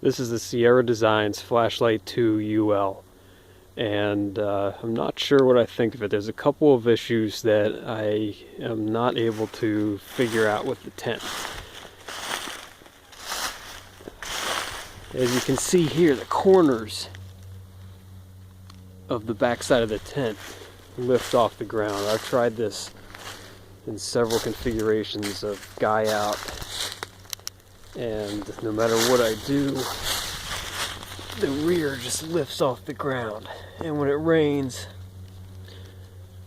This is the Sierra Designs Flashlight 2 UL, and I'm not sure what I think of it. There's a couple of issues that I am not able to figure out with the tent. As you can see here, the corners of the backside of the tent lift off the ground. I've tried this in several configurations of guy out, and no matter what I do, the rear just lifts off the ground. And when it rains,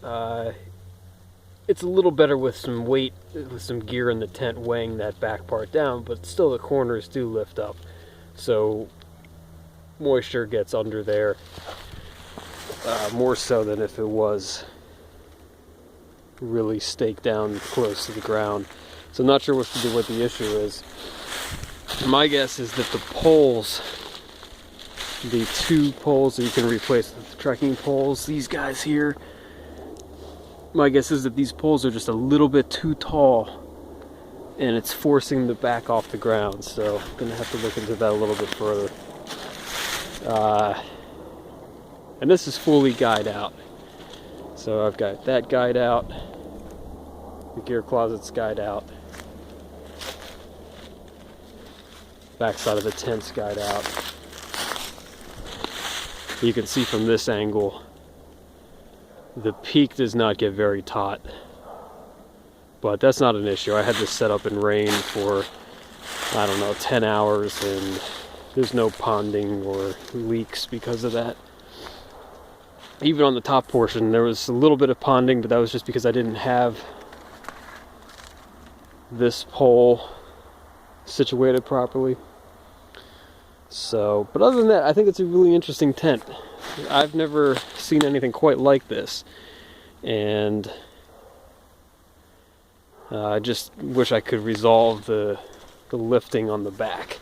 it's a little better with some weight, with some gear in the tent weighing that back part down, but still the corners do lift up. So moisture gets under there, more so than if it was really staked down close to the ground. So I'm not sure what the issue is. My guess is that the poles, the two poles that you can replace with the trekking poles, these guys here, my guess is that these poles are just a little bit too tall and it's forcing the back off the ground. So I'm gonna have to look into that a little bit further. And this is fully guyed out. So I've got that guyed out, the gear closet's guyed out, backside of the tent's guyed out. You can see from this angle, the peak does not get very taut, but that's not an issue. I had this set up in rain for, I don't know, 10 hours, and there's no ponding or leaks because of that. Even on the top portion, there was a little bit of ponding, but that was just because I didn't have this pole situated properly. So, but other than that, I think it's a really interesting tent. I've never seen anything quite like this, and I just wish I could resolve the lifting on the back.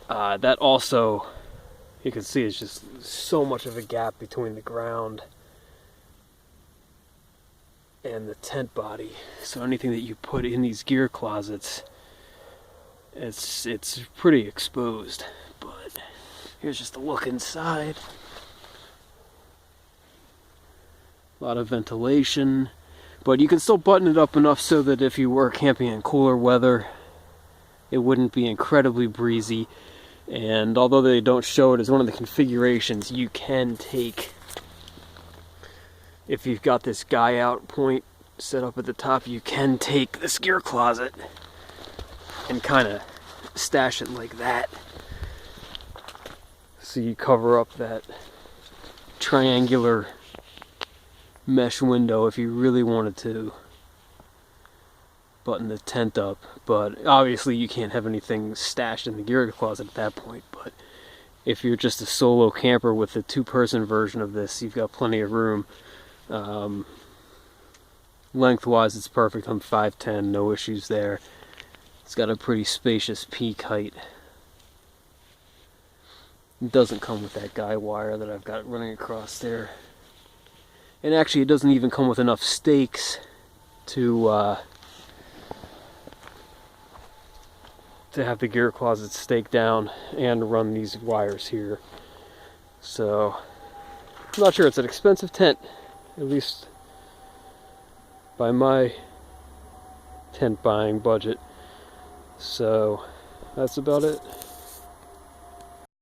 That also, you can see, it's just so much of a gap between the ground and the tent body. So anything that you put in these gear closets, it's pretty exposed. But here's just a look inside. A lot of ventilation, but you can still button it up enough so that if you were camping in cooler weather, it wouldn't be incredibly breezy. And although they don't show it as one of the configurations, you can take, if you've got this guy out point set up at the top, you can take this gear closet and kind of stash it like that. So you cover up that triangular mesh window if you really wanted to button the tent up. But obviously you can't have anything stashed in the gear closet at that point. But if you're just a solo camper with the two-person version of this, you've got plenty of room. Lengthwise it's perfect. I'm 5'10", no issues there. It's got a pretty spacious peak height. It doesn't come with that guy wire that I've got running across there. And actually it doesn't even come with enough stakes to have the gear closet staked down and run these wires here. So I'm not sure. It's an expensive tent, at least by my tent buying budget. So that's about it.